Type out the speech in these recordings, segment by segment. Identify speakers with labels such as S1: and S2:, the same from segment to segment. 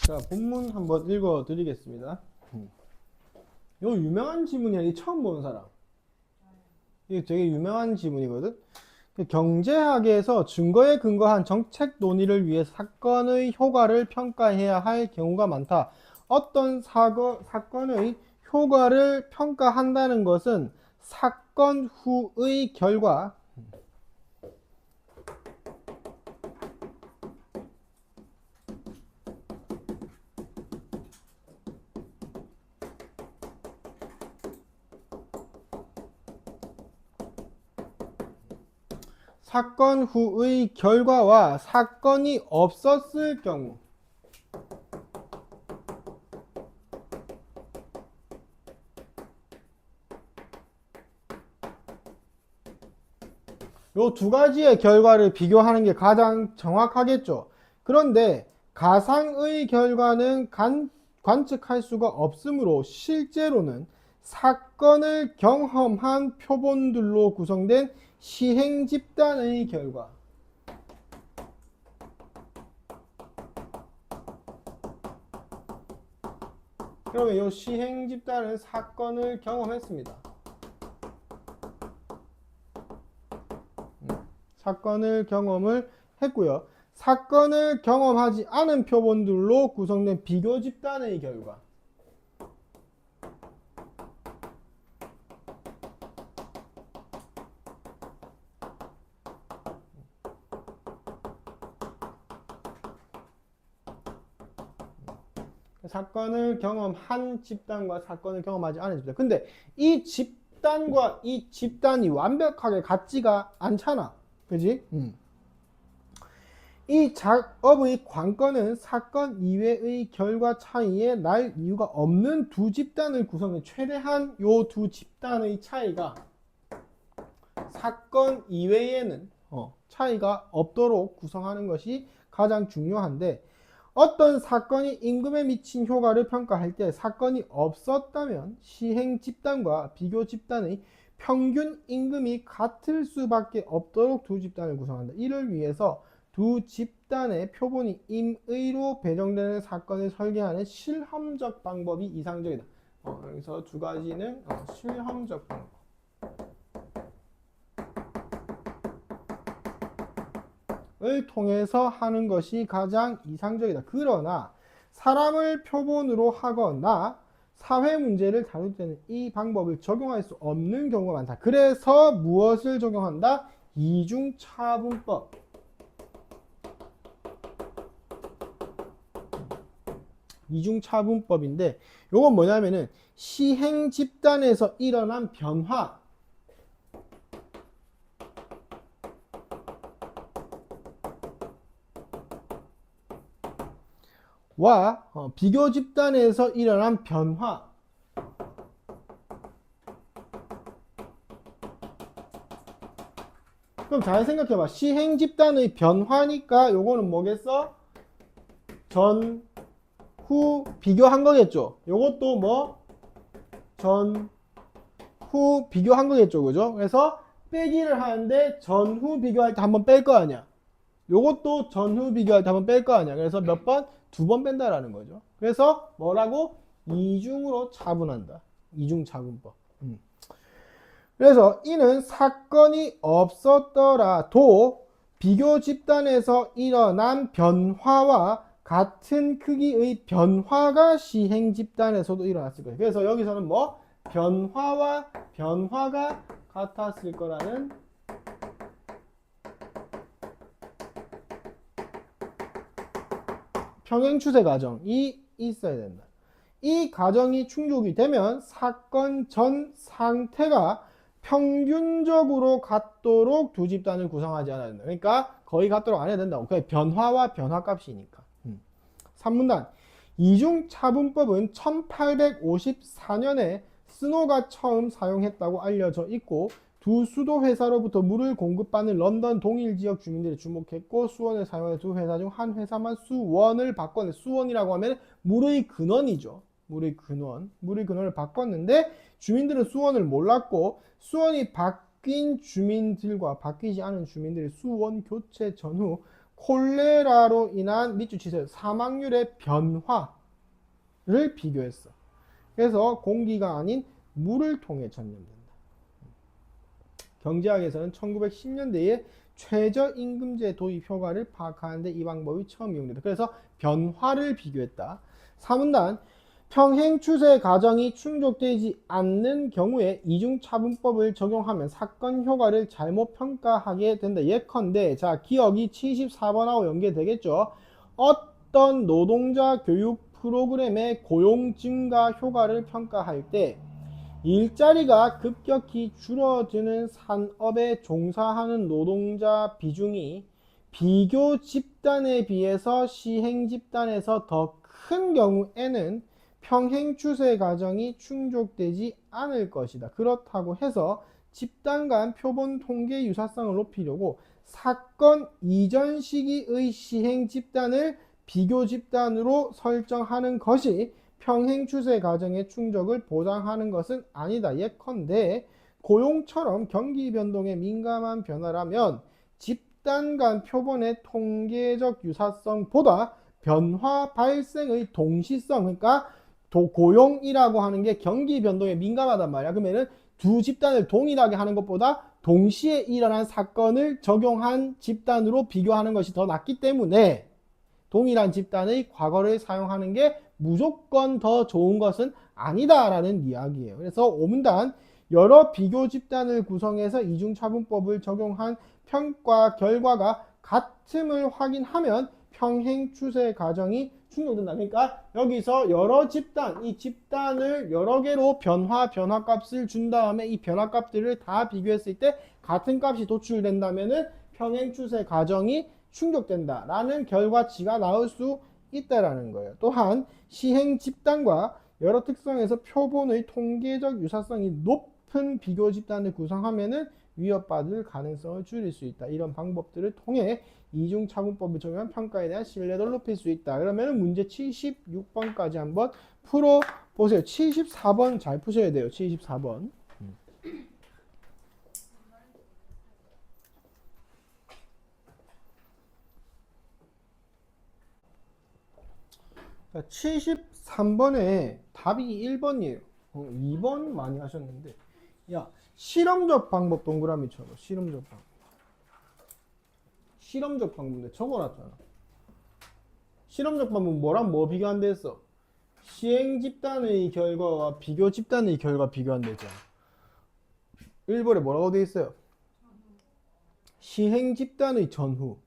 S1: 자, 본문 한번 읽어 드리겠습니다. 요 유명한 지문이야. 이 처음 보는 사람. 이게 되게 유명한 지문이거든. 경제학에서 증거에 근거한 정책 논의를 위해 사건의 효과를 평가해야 할 경우가 많다. 어떤 사건의 효과를 평가한다는 것은 사건 후의 결과, 사건 후의 결과와 사건이 없었을 경우, 요 두 가지의 결과를 비교하는 게 가장 정확하겠죠. 그런데 가상의 결과는 관측할 수가 없으므로 실제로는 사건을 경험한 표본들로 구성된 시행 집단의 결과. 그러면 이 시행 집단은 사건을 경험했습니다. 사건을 경험을 했고요. 사건을 경험하지 않은 표본들로 구성된 비교 집단의 결과. 사건을 경험한 집단과 사건을 경험하지 않은 집단. 근데 이 집단과 이 집단이 완벽하게 같지가 않잖아. 그지? 이 작업의 관건은 사건 이외의 결과 차이에 날 이유가 없는 두 집단을 구성해. 최대한 요 두 집단의 차이가 사건 이외에는 차이가 없도록 구성하는 것이 가장 중요한데, 어떤 사건이 임금에 미친 효과를 평가할 때 사건이 없었다면 시행 집단과 비교 집단의 평균 임금이 같을 수밖에 없도록 두 집단을 구성한다. 이를 위해서 두 집단의 표본이 임의로 배정되는 사건을 설계하는 실험적 방법이 이상적이다. 여기서 두 가지는 실험적 방법. 을 통해서 하는 것이 가장 이상적이다. 그러나 사람을 표본으로 하거나 사회 문제를 다룰 때는 이 방법을 적용할 수 없는 경우가 많다. 그래서 무엇을 적용한다? 이중차분법. 이중차분법인데, 이건 뭐냐면은 시행 집단에서 일어난 변화, 와 비교 집단에서 일어난 변화, 그럼 잘 생각해봐. 시행 집단의 변화니까 요거는 뭐겠어? 전, 후 비교한 거겠죠. 요것도 뭐 전, 후 비교한 거겠죠. 그죠? 그래서 빼기를 하는데 전후 비교할 때 한번 뺄 거 아니야. 요것도 전후 비교할 때 한번 뺄 거 아니야. 그래서 몇 번? 두 번 뺀다라는 거죠. 그래서 뭐라고? 이중으로 차분한다. 이중차분법. 그래서 이는 사건이 없었더라도 비교 집단에서 일어난 변화와 같은 크기의 변화가 시행 집단에서도 일어났을 거예요. 그래서 여기서는 뭐? 변화와 변화가 같았을 거라는 평행추세 가정이 있어야 된다. 이 가정이 충족이 되면 사건 전 상태가 평균적으로 같도록 두 집단을 구성하지 않아야 된다. 그러니까 거의 같도록 안 해야 된다. 그 변화와 변화값이니까. 3문단. 이중차분법은 1854년에 스노가 처음 사용했다고 알려져 있고, 두 수도 회사로부터 물을 공급받는 런던 동일 지역 주민들이 주목했고, 수원을 사용하는 두 회사 중 한 회사만 수원을 바꿨네. 수원이라고 하면 물의 근원이죠. 물의 근원을 바꿨는데 주민들은 수원을 몰랐고, 수원이 바뀐 주민들과 바뀌지 않은 주민들이 수원 교체 전후 콜레라로 인한 밑줄 치세요. 사망률의 변화를 비교했어. 그래서 공기가 아닌 물을 통해 전염된다. 경제학에서는 1910년대에 최저임금제 도입 효과를 파악하는데 이 방법이 처음 이용된다. 그래서 변화를 비교했다. 3문단 평행 추세 가정이 충족되지 않는 경우에 이중차분법을 적용하면 사건 효과를 잘못 평가하게 된다. 예컨대 자 기억이 74번하고 연계되겠죠. 어떤 노동자 교육 프로그램의 고용 증가 효과를 평가할 때 일자리가 급격히 줄어드는 산업에 종사하는 노동자 비중이 비교 집단에 비해서 시행 집단에서 더 큰 경우에는 평행 추세 과정이 충족되지 않을 것이다. 그렇다고 해서 집단 간 표본 통계 유사성을 높이려고 사건 이전 시기의 시행 집단을 비교 집단으로 설정하는 것이 평행 추세 과정의 충족을 보장하는 것은 아니다. 예컨대 고용처럼 경기 변동에 민감한 변화라면 집단 간 표본의 통계적 유사성보다 변화 발생의 동시성, 그러니까 고용이라고 하는 게 경기 변동에 민감하단 말이야. 그러면은 두 집단을 동일하게 하는 것보다 동시에 일어난 사건을 적용한 집단으로 비교하는 것이 더 낫기 때문에 동일한 집단의 과거를 사용하는 게 무조건 더 좋은 것은 아니다라는 이야기예요. 그래서 5문단 여러 비교 집단을 구성해서 이중차분법을 적용한 평가 결과가 같음을 확인하면 평행 추세 과정이 충족된다. 그러니까 여기서 여러 집단, 이 집단을 여러 개로 변화값을 준 다음에 이 변화값들을 다 비교했을 때 같은 값이 도출된다면은 평행 추세 과정이 충족된다 라는 결과치가 나올 수 있다라는 거예요. 또한 시행 집단과 여러 특성에서 표본의 통계적 유사성이 높은 비교 집단을 구성하면은 위협받을 가능성을 줄일 수 있다. 이런 방법들을 통해 이중차분법을 적용한 평가에 대한 신뢰도를 높일 수 있다. 그러면 문제 76번까지 한번 풀어보세요. 74번 잘 푸셔야 돼요. 74번. 73번에 답이 1번이에요. 2번 많이 하셨는데. 야, 실험적 방법 동그라미 쳐봐. 실험적 방법. 실험적 방법인데 적어놨잖아. 실험적 방법은 뭐랑 뭐 비교한다 했어? 시행 집단의 결과와 비교 집단의 결과 비교한다 했잖아. 1번에 뭐라고 돼 있어요? 시행 집단의 전후.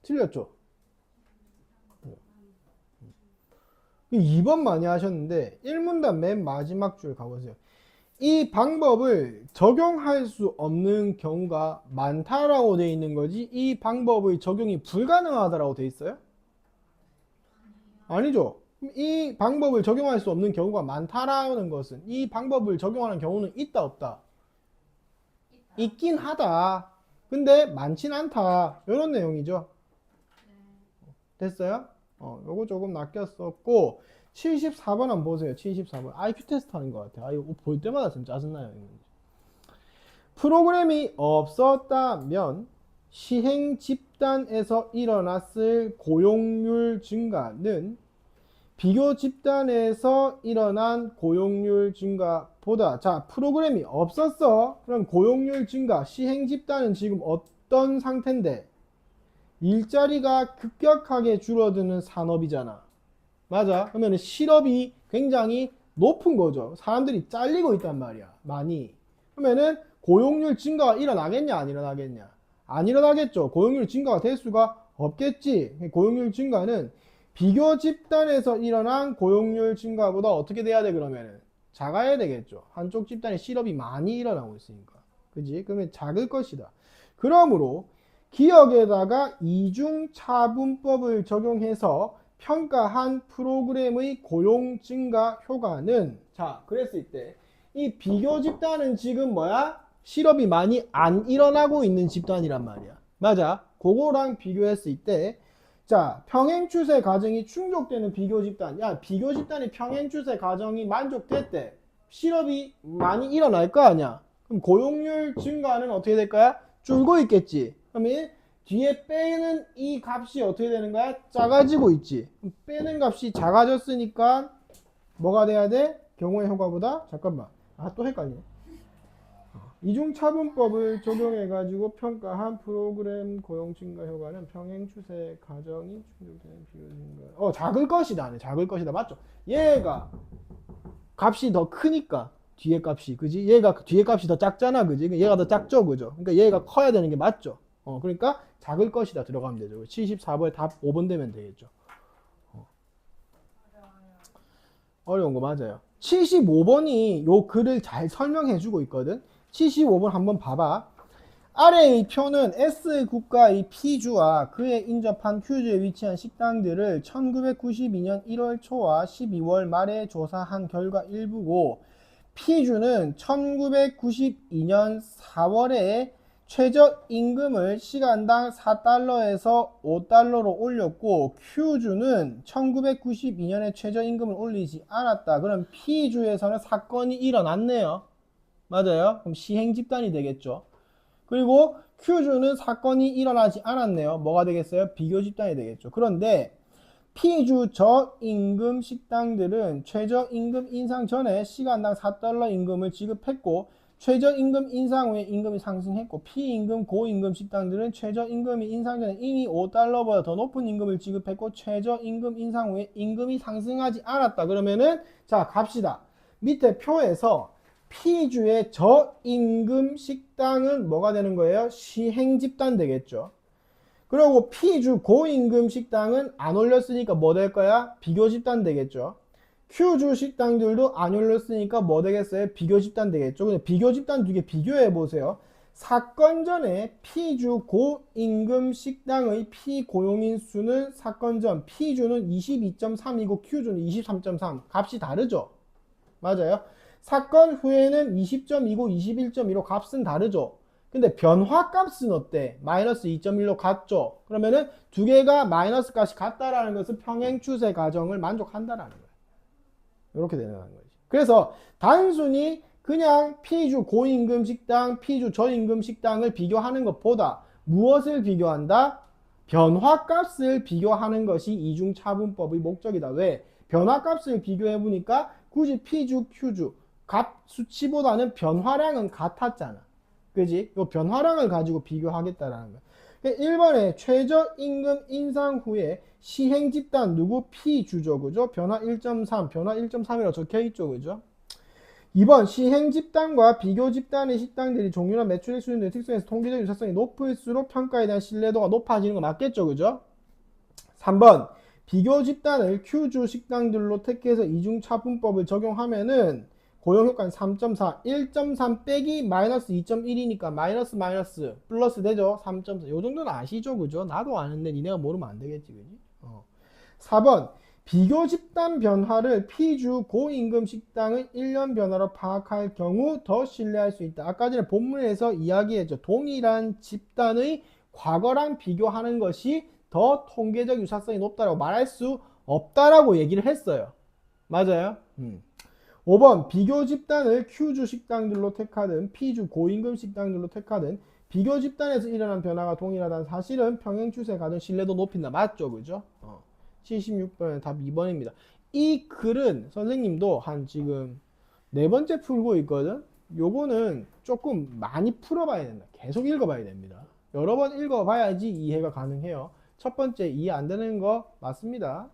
S1: 틀렸죠? 2번 많이 하셨는데 1문단 맨 마지막 줄 가보세요. 이 방법을 적용할 수 없는 경우가 많다라고 되어 있는 거지 이 방법의 적용이 불가능하다라고 되어 있어요? 아니죠. 이 방법을 적용할 수 없는 경우가 많다라는 것은 이 방법을 적용하는 경우는 있다 없다? 있긴 하다. 근데 많진 않다. 이런 내용이죠. 됐어요? 요거 조금 낚였었고 74번 한번 보세요. 74번 IQ 테스트 하는 것 같아요. 이거 볼 때마다 좀 짜증나요. 프로그램이 없었다면 시행 집단에서 일어났을 고용률 증가는 비교 집단에서 일어난 고용률 증가보다 자 프로그램이 없었어. 그럼 고용률 증가 시행 집단은 지금 어떤 상태인데 일자리가 급격하게 줄어드는 산업이잖아. 맞아. 그러면 실업이 굉장히 높은 거죠. 사람들이 잘리고 있단 말이야. 많이. 그러면은 고용률 증가가 일어나겠냐 안 일어나겠냐? 안 일어나겠죠. 고용률 증가가 될 수가 없겠지. 고용률 증가는 비교 집단에서 일어난 고용률 증가보다 어떻게 돼야 돼 그러면은? 작아야 되겠죠. 한쪽 집단에 실업이 많이 일어나고 있으니까. 그지? 그러면 작을 것이다. 그러므로 기억에다가 이중차분법을 적용해서 평가한 프로그램의 고용 증가 효과는 자 그랬을 때 이 비교 집단은 지금 뭐야? 실업이 많이 안 일어나고 있는 집단이란 말이야. 맞아. 그거랑 비교했을 때 자 평행 추세 과정이 충족되는 비교 집단 야 비교 집단의 평행 추세 과정이 만족됐대. 실업이 많이 일어날 거 아니야. 그럼 고용률 증가는 어떻게 될 거야? 줄고 있겠지. 그러면 뒤에 빼는 이 값이 어떻게 되는 거야? 작아지고 있지. 빼는 값이 작아졌으니까 뭐가 돼야 돼? 경우의 효과보다 잠깐만. 또 헷갈리네. 이중차분법을 적용해가지고 평가한 프로그램 고용 증가 효과는 평행 추세 가정이 충족되는 비율 증가. 작을 것이다. 작을 것이다. 맞죠? 얘가 값이 더 크니까 뒤에 값이 그지? 얘가 뒤에 값이 더 작잖아, 그지? 얘가 더 작죠, 그죠? 그러니까 얘가 커야 되는 게 맞죠? 그러니까 작을 것이다 들어가면 되죠. 74번에 답 5번 되면 되겠죠. 어려운 거 맞아요. 75번이 요 글을 잘 설명해주고 있거든. 75번 한번 봐봐. 아래의 표는 S 국가의 P주와 그에 인접한 Q주에 위치한 식당들을 1992년 1월 초와 12월 말에 조사한 결과 일부고, P주는 1992년 4월에 최저임금을 시간당 4달러에서 5달러로 올렸고, Q주는 1992년에 최저임금을 올리지 않았다. 그럼 P주에서는 사건이 일어났네요. 맞아요? 그럼 시행집단이 되겠죠. 그리고 Q주는 사건이 일어나지 않았네요. 뭐가 되겠어요? 비교집단이 되겠죠. 그런데 P주 저임금 식당들은 최저임금 인상 전에 시간당 4달러 임금을 지급했고, 최저임금 인상 후에 임금이 상승했고, P임금 고임금 식당들은 최저임금이 인상 전에 이미 5달러보다 더 높은 임금을 지급했고, 최저임금 인상 후에 임금이 상승하지 않았다. 그러면은 자 갑시다. 밑에 표에서 P주의 저임금 식당은 뭐가 되는 거예요? 시행집단 되겠죠. 그리고 P주 고임금 식당은 안 올렸으니까 뭐 될 거야? 비교집단 되겠죠. Q주 식당들도 안 올렸으니까 뭐 되겠어요? 비교집단 되겠죠. 근데 비교집단 두 개 비교해 보세요. 사건 전에 P주 고임금 식당의 피고용인 수는 사건 전 P주는 22.3이고 Q주는 23.3. 값이 다르죠. 맞아요. 사건 후에는 20.2고 21.2로 값은 다르죠. 근데 변화값은 어때? 마이너스 2.1로 같죠? 그러면은 두 개가 마이너스 값이 같다라는 것은 평행추세 가정을 만족한다라는 거예요. 이렇게 되는 거지. 그래서 단순히 그냥 P주 고임금 식당, P주 저임금 식당을 비교하는 것보다 무엇을 비교한다? 변화값을 비교하는 것이 이중차분법의 목적이다. 왜? 변화값을 비교해 보니까 굳이 P주, Q주 값 수치보다는 변화량은 같았잖아. 그지? 이 변화량을 가지고 비교하겠다라는 거야. 1번에 최저임금 인상 후에 시행집단 누구? P주죠. 그죠? 변화 1.3, 변화 1.3이라고 적혀있죠. 그죠? 2번 시행집단과 비교집단의 식당들이 종류나 매출액 수준 등 특성에서 통계적 유사성이 높을수록 평가에 대한 신뢰도가 높아지는 거 맞겠죠. 그죠? 3번 비교집단을 Q주 식당들로 택해서 이중차분법을 적용하면은 고용효과는 3.4, 1.3 빼기 마이너스 2.1이니까 마이너스 플러스 되죠. 3.4. 요 정도는 아시죠? 그죠? 나도 아는데 니네가 모르면 안 되겠지. 그지? 4번 비교 집단 변화를 P주 고임금 식당의 1년 변화로 파악할 경우 더 신뢰할 수 있다. 아까 전에 본문에서 이야기했죠. 동일한 집단의 과거랑 비교하는 것이 더 통계적 유사성이 높다고 말할 수 없다라고 얘기를 했어요. 맞아요? 5번 비교 집단을 Q주 식당들로 택하든 P주 고임금 식당들로 택하든 비교 집단에서 일어난 변화가 동일하다는 사실은 평행 추세 가정 신뢰도 높인다. 맞죠? 그죠? 76번의 답 2번입니다. 이 글은 선생님도 한 지금 네 번째 풀고 있거든. 요거는 조금 많이 풀어봐야 된다. 계속 읽어봐야 됩니다. 여러 번 읽어봐야지 이해가 가능해요. 첫 번째 이해 안 되는 거 맞습니다.